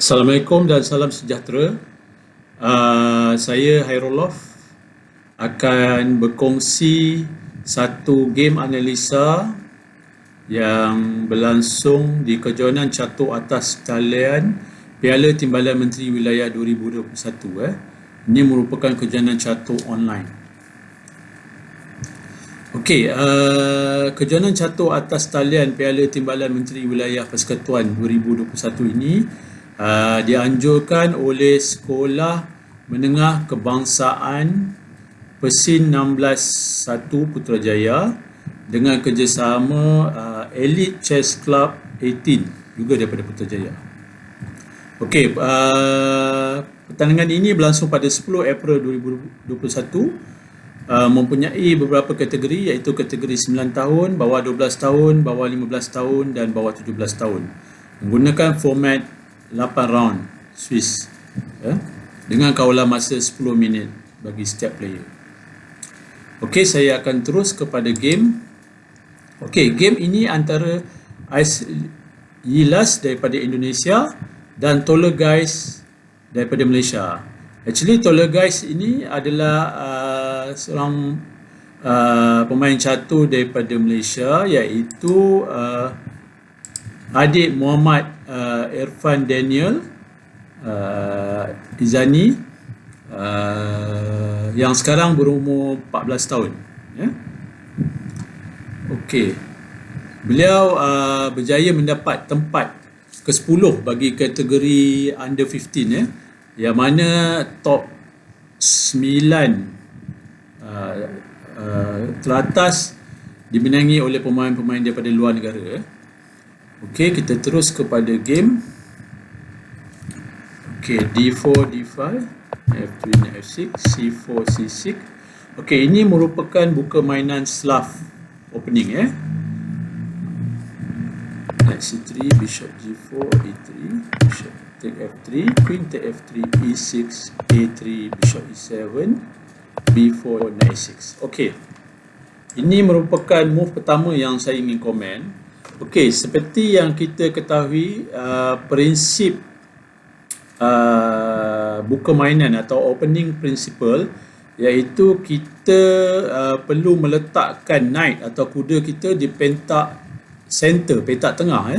Assalamualaikum dan salam sejahtera. Saya Hairullah akan berkongsi satu game analisa yang berlangsung di kejohanan catur atas talian Piala Timbalan Menteri Wilayah 2021. Ini merupakan kejohanan catur online. Okey, kejohanan catur atas talian Piala Timbalan Menteri Wilayah Persekutuan 2021 ini dianjurkan oleh Sekolah Menengah Kebangsaan Pesin 16 1 Putrajaya dengan kerjasama Elite Chess Club 18 juga daripada Putrajaya. Okey, pertandingan ini berlangsung pada 10 April 2021. Mempunyai beberapa kategori, iaitu kategori 9 tahun, bawah 12 tahun, bawah 15 tahun dan bawah 17 tahun. Menggunakan format 8 round Swiss dengan kawalan masa 10 minit bagi setiap player. Okey, saya akan terus kepada game. Okey, game ini antara Ais Yilas daripada Indonesia dan Toller Guys daripada Malaysia. Actually Toller Guys ini adalah seorang pemain catur daripada Malaysia, iaitu adik Muhammad Irfan Daniel Izani yang sekarang berumur 14 tahun. Okey, beliau berjaya mendapat tempat ke-10 bagi kategori under 15, yang mana top 9 teratas dimenangi oleh pemain-pemain daripada luar negara. Okey, kita terus kepada game. Okey, D4, D5, F3, F6, C4, C6. Okey, ini merupakan buka mainan Slav opening. Knight C3, Bishop G4, E3, Bishop take F3, Queen take F3, E6, A3, Bishop E7, B4, Knight E6. Okey, ini merupakan move pertama yang saya ingin komen. Okey, seperti yang kita ketahui, prinsip buka mainan atau opening principle, iaitu kita perlu meletakkan knight atau kuda kita di petak center, petak tengah.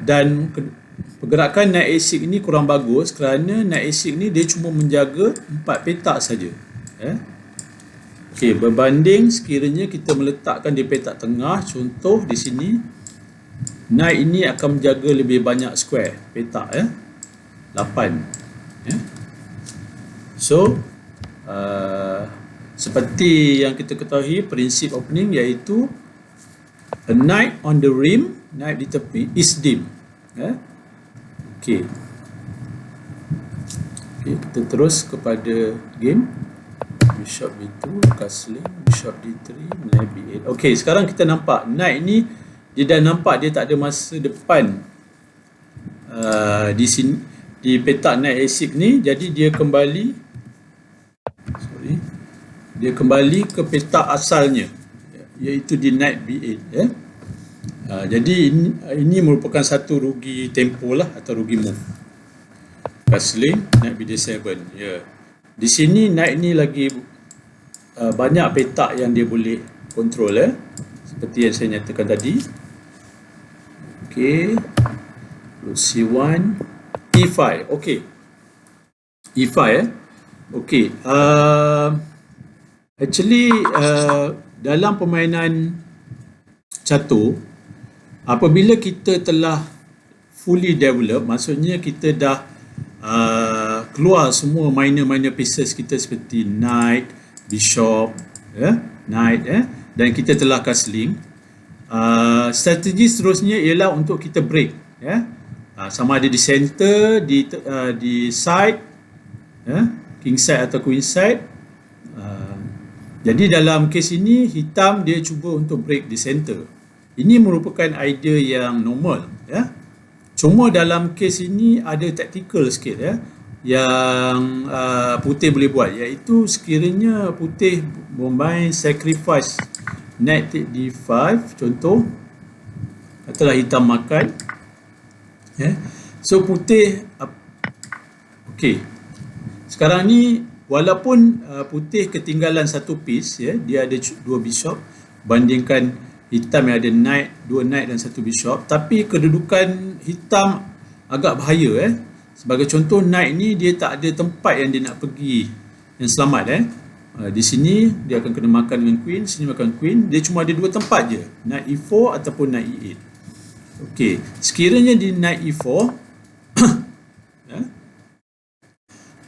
Dan pergerakan knight A6 ini kurang bagus kerana knight A6 ni dia cuma menjaga 4 petak saja. Okey, berbanding sekiranya kita meletakkan di petak tengah, contoh di sini, knight ini akan menjaga lebih banyak square petak, 8. So seperti yang kita ketahui, prinsip opening iaitu a knight on the rim, knight di tepi is dim. Okey, kita terus kepada game. Bishop B2, castling, Bishop D3, Knight B8. Okey, sekarang kita nampak knight ni dia dah nampak dia tak ada masa depan di sini, di petak knight A6 ni. Jadi dia kembali ke petak asalnya, iaitu di Knight B8. Jadi ini merupakan satu rugi tempo lah, atau rugi move. Castling, Knight BD7. Di sini knight ni lagi banyak petak yang dia boleh kontrol, seperti yang saya nyatakan tadi. Okey, rook C1, E5. Okey, E5. Okey, actually dalam permainan catur, apabila kita telah fully develop, maksudnya kita dah keluar semua minor pieces kita seperti knight, bishop, knight, dan kita telah castling, strategi seterusnya ialah untuk kita break, sama ada di center, di side, king side atau queen side. Jadi dalam kes ini hitam dia cuba untuk break di center. Ini merupakan idea yang normal, Cuma dalam kes ini ada tactical sikit, yang putih boleh buat, iaitu sekiranya putih bermain sacrifice knight take D5 contoh, katalah hitam makan, So putih, okey. Sekarang ni walaupun putih ketinggalan satu piece, dia ada 2 bishop bandingkan hitam yang ada knight, 2 knight dan 1 bishop, tapi kedudukan hitam agak bahaya. Sebagai contoh, knight ni dia tak ada tempat yang dia nak pergi yang selamat. Di sini dia akan kena makan dengan queen, sini makan queen, dia cuma ada 2 tempat je, knight e4 ataupun knight e8. Okey, sekiranya di knight e4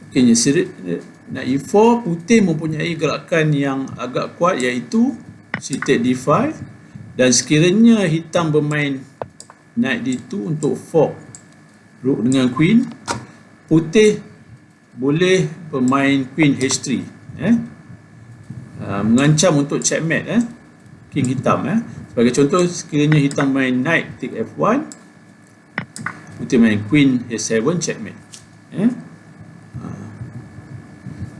okey, knight e4, putih mempunyai gerakan yang agak kuat iaitu c take d5, dan sekiranya hitam bermain knight d2 untuk fork rook dengan queen, putih boleh bermain queen h3, mengancam untuk checkmate king hitam. Sebagai contoh, sekiranya hitam main knight take f1, putih main queen h7 checkmate.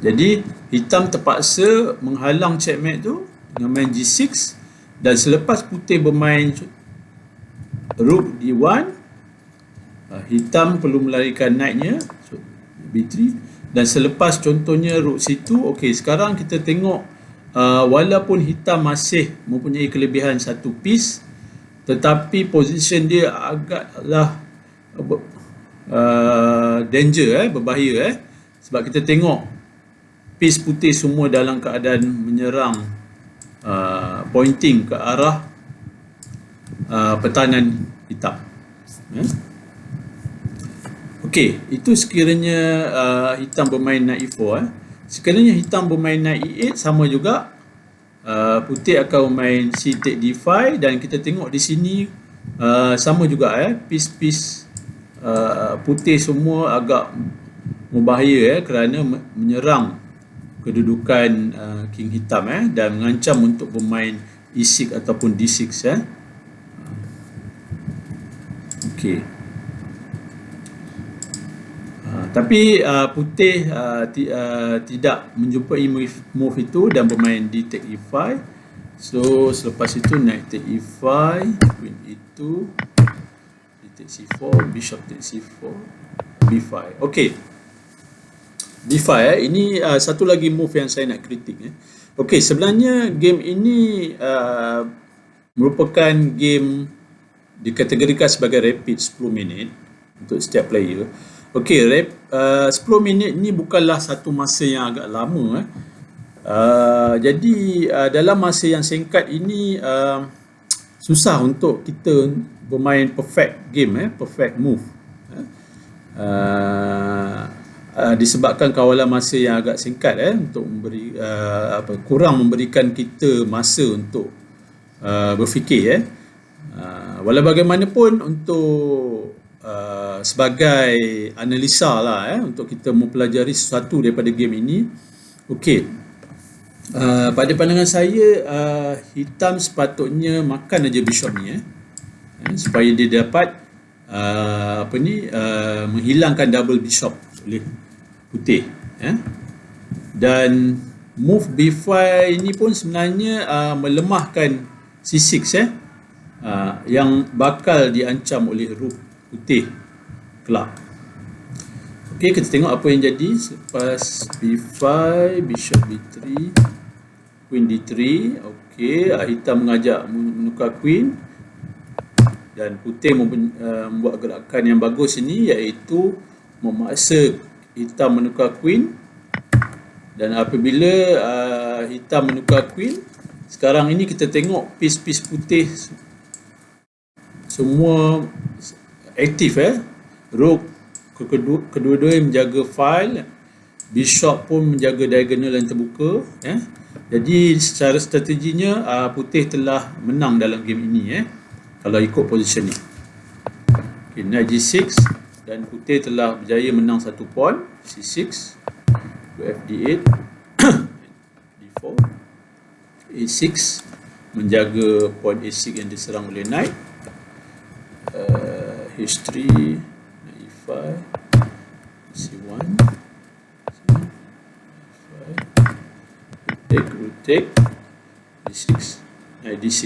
Jadi hitam terpaksa menghalang checkmate tu dengan main g6, dan selepas putih bermain rook d1, hitam perlu melarikan knightnya, so b3, dan selepas contohnya rook c2. Okey, sekarang kita tengok walaupun hitam masih mempunyai kelebihan satu piece, tetapi position dia agaklah danger, berbahaya, sebab kita tengok piece putih semua dalam keadaan menyerang, pointing ke arah pertahanan hitam. Okey, itu sekiranya hitam bermain knight e4. Sekiranya hitam bermain knight e8, sama juga, putih akan bermain c take d5, dan kita tengok di sini sama juga, piece-piece putih semua agak berbahaya, kerana menyerang kedudukan king hitam, dan mengancam untuk bermain e6 ataupun d6. Okey. Tapi putih tidak menjumpai move itu dan bermain d take e5. So selepas itu knight take e5, queen e2, d take c4, bishop take c4, b5. Okey, b5, ini satu lagi move yang saya nak kritik. Okey, sebenarnya game ini merupakan game dikategorikan sebagai rapid 10 minit untuk setiap player. Okey, 10 minit ni bukanlah satu masa yang agak lama. Jadi dalam masa yang singkat ini susah untuk kita bermain perfect game, perfect move. Disebabkan kawalan masa yang agak singkat, untuk memberi kurang memberikan kita masa untuk berfikir. Walau bagaimanapun, untuk sebagai analisa lah, untuk kita mempelajari sesuatu daripada game ini. Okey, pada pandangan saya, hitam sepatutnya makan aja bishop ni, supaya dia dapat menghilangkan double bishop oleh putih. Dan move b5 ini pun sebenarnya melemahkan c6, yang bakal diancam oleh rook putih kelak. Okey, kita tengok apa yang jadi selepas b5, bishop b3, queen d3. Okey, hitam mengajak menukar queen, dan putih membuat gerakan yang bagus ini, iaitu memaksa hitam menukar queen. Dan apabila hitam menukar queen, sekarang ini kita tengok piece-piece putih semua aktif. Rook kedua-dua menjaga file, bishop pun menjaga diagonal yang terbuka. Jadi secara strateginya putih telah menang dalam game ini, kalau ikut position ni. Okay, knight g6, dan putih telah berjaya menang satu pawn, c6, fd8, d4, a6, menjaga pawn a6 yang diserang oleh knight, h3, e5, c1, take, d6, d6.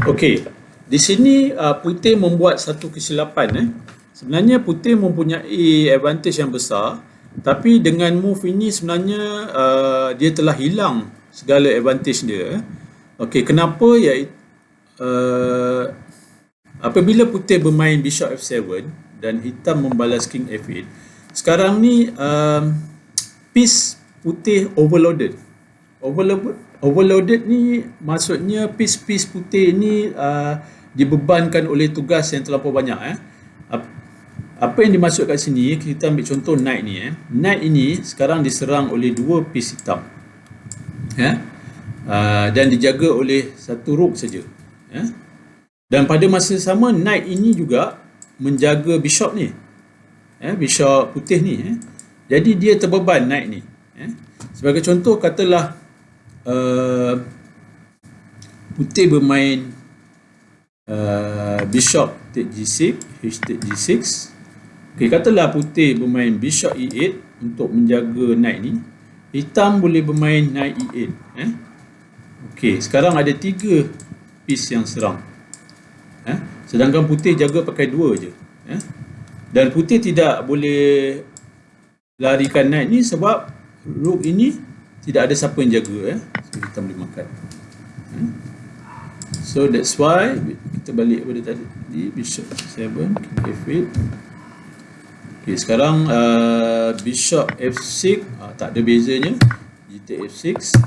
Okey. di sini putih membuat satu kesilapan. Sebenarnya putih mempunyai advantage yang besar, tapi dengan move ini sebenarnya dia telah hilang segala advantage dia. Okey, kenapa? Apabila putih bermain bishop f7 dan hitam membalas king f8, sekarang ni piece putih overloaded. Overloaded ni maksudnya piece-piece putih ni dibebankan oleh tugas yang terlalu banyak. Apa yang dimaksud kat sini, kita ambil contoh knight ni. Knight ini sekarang diserang oleh dua piece hitam, dan dijaga oleh satu rook saja. Dan pada masa sama, knight ini juga menjaga bishop ni, bishop putih ni. Jadi dia terbeban knight ni. Sebagai contoh, katalah putih bermain bishop take g6, h take g6. Okey, katalah putih bermain bishop e8 untuk menjaga knight ni. Hitam boleh bermain knight e8. Okey, sekarang ada 3 piece yang serang. Sedangkan putih jaga pakai 2 je. Dan putih tidak boleh larikan knight ni sebab rook ini tidak ada siapa yang jaga. So hitam boleh makan. So that's why kita balik pada tadi, bishop 7, king f8. Okey, sekarang bishop f6, tak ada bezanya. G take f6,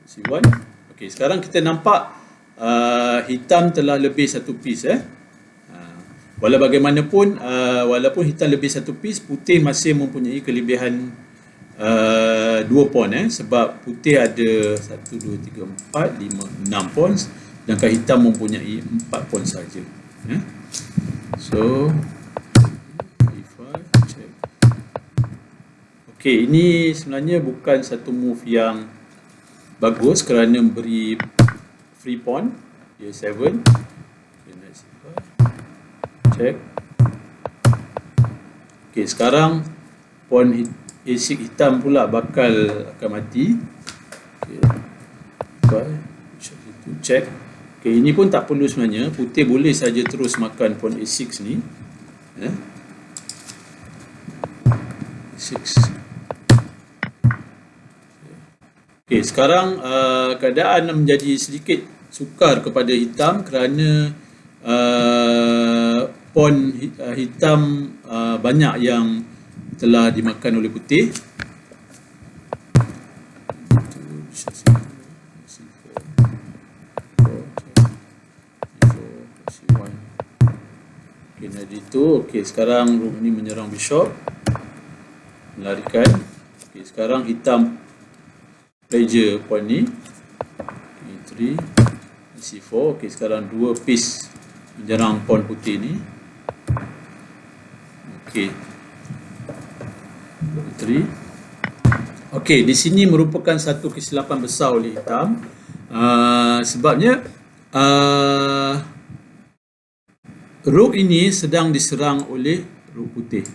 c1. Okey, sekarang kita nampak hitam telah lebih satu piece. Walau bagaimanapun, walaupun hitam lebih satu piece, putih masih mempunyai kelebihan 2 pawn. Sebab putih ada 1, 2, 3, 4, 5, 6 pawn, sedangkan hitam mempunyai 4 pawn saja. So check. Okey, ini sebenarnya bukan satu move yang bagus kerana beri free pawn. Dia 7. Check. Okey, sekarang pawn a6 hitam pula akan mati. Okey, check. Okey, ini pun tak perlu sebenarnya. Putih boleh saja terus makan pawn a6 ni. 6. Okey, sekarang keadaan menjadi sedikit sukar kepada hitam kerana pawn hitam banyak yang telah dimakan oleh putih. Okey, dari itu. Okey, sekarang rook ini menyerang bishop, melarikan. Okey, sekarang hitam pleasure pawn ni. e3, c4. Okey, sekarang 2 piece menyerang pawn putih ni. Okey, e3. Okey, di sini merupakan satu kesilapan besar oleh hitam. Sebabnya rook ini sedang diserang oleh rook putih.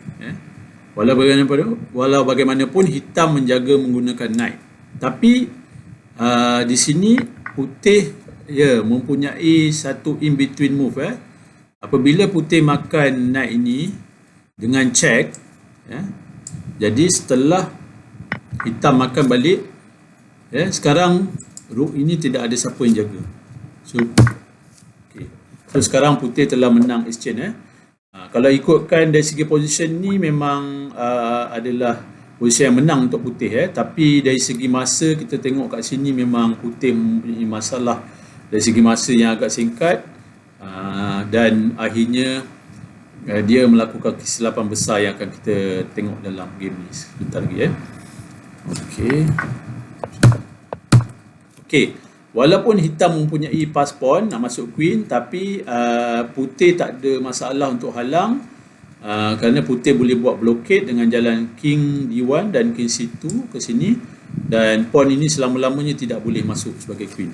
Walau bagaimanapun hitam menjaga menggunakan knight. Tapi di sini putih mempunyai satu in between move. Apabila putih makan knight ini dengan check, jadi setelah hitam makan balik, sekarang rook ini tidak ada siapa yang jaga. So sekarang putih telah menang exchange. Kalau ikutkan dari segi position ni memang adalah posisi yang menang untuk putih. Tapi dari segi masa kita tengok kat sini memang putih mempunyai masalah dari segi masa yang agak singkat, dan akhirnya dia melakukan kesilapan besar yang akan kita tengok dalam game ni sebentar lagi. Okey, walaupun hitam mempunyai pass pawn nak masuk queen, tapi putih tak ada masalah untuk halang, kerana putih boleh buat blockade dengan jalan king d1 dan king c2 ke sini, dan pawn ini selama-lamanya tidak boleh masuk sebagai queen.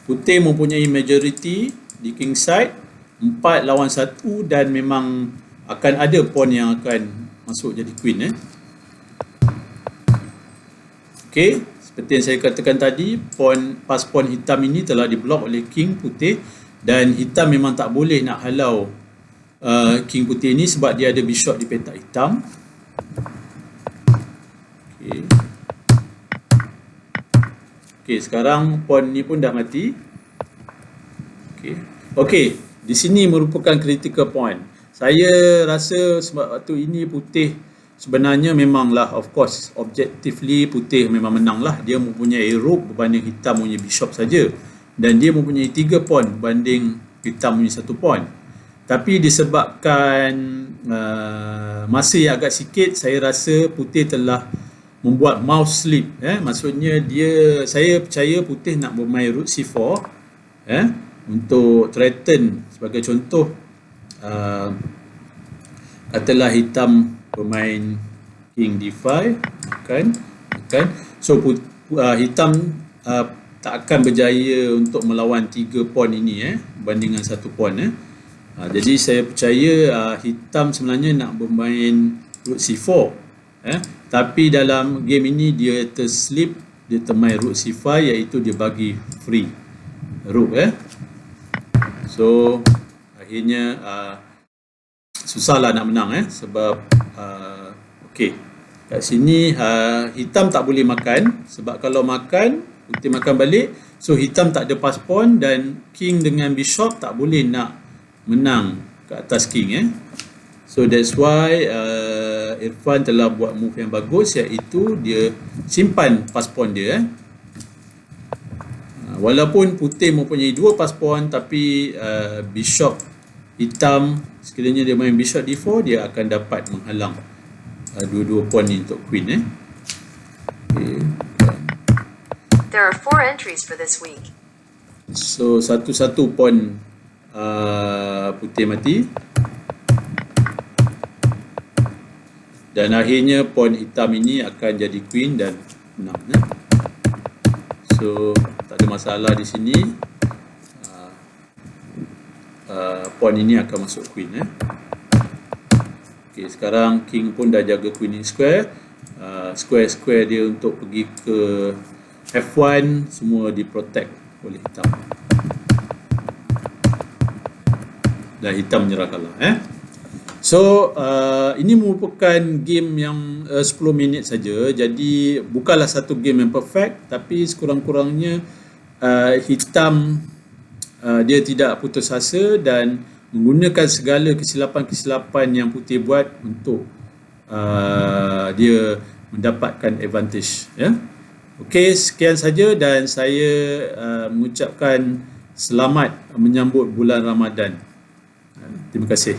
Putih mempunyai majority di king side 4 lawan 1, dan memang akan ada pawn yang akan masuk jadi queen. Okey, seperti yang saya katakan tadi, pas pawn hitam ini telah diblok oleh king putih, dan hitam memang tak boleh nak halau king putih ini sebab dia ada bishop di petak hitam. Okey, sekarang pawn ni pun dah mati. Okey, di sini merupakan critical point. Saya rasa sebab waktu ini putih sebenarnya memanglah, of course, objectively putih memang menang lah. Dia mempunyai rook berbanding hitam punya bishop saja, dan dia mempunyai 3 pawn berbanding hitam punya 1 pawn. Tapi disebabkan masa yang agak sikit, saya rasa putih telah membuat mouse sleep. Maksudnya saya percaya putih nak bermain rook c4 untuk threaten. Sebagai contoh, katalah hitam bermain king d5, kan? So hitam tak akan berjaya untuk melawan 3 pawn ini berbanding dengan 1 pawn. Jadi saya percaya hitam sebenarnya nak bermain rook c4, tapi dalam game ini dia terslip, dia termain rook c5, iaitu dia bagi free rook. So akhirnya susahlah nak menang, sebab okey, kat sini hitam tak boleh makan, sebab kalau makan putih makan balik, so hitam tak ada pass pawn, dan king dengan bishop tak boleh nak menang ke atas king. So that's why Irfan telah buat move yang bagus, iaitu dia simpan pass pawn dia. Walaupun putih mempunyai 2 pass pawn, tapi bishop hitam, sekiranya dia main bishop d4, dia akan dapat menghalang dua-dua pawn ni untuk queen. There are 4 entries for this week. So satu-satu pawn putih mati, dan akhirnya pawn hitam ini akan jadi queen dan menang. So tak ada masalah di sini. Pawn ini akan masuk queen. Okey, sekarang king pun dah jaga queen in square. Square dia untuk pergi ke f1 semua diprotect oleh hitam, dan hitam menyerah kalah. So ini merupakan game yang 10 minit saja, jadi bukanlah satu game yang perfect, tapi sekurang-kurangnya hitam dia tidak putus asa dan menggunakan segala kesilapan-kesilapan yang putih buat untuk dia mendapatkan advantage. Okey, sekian saja, dan saya mengucapkan selamat menyambut bulan Ramadan. Terima kasih.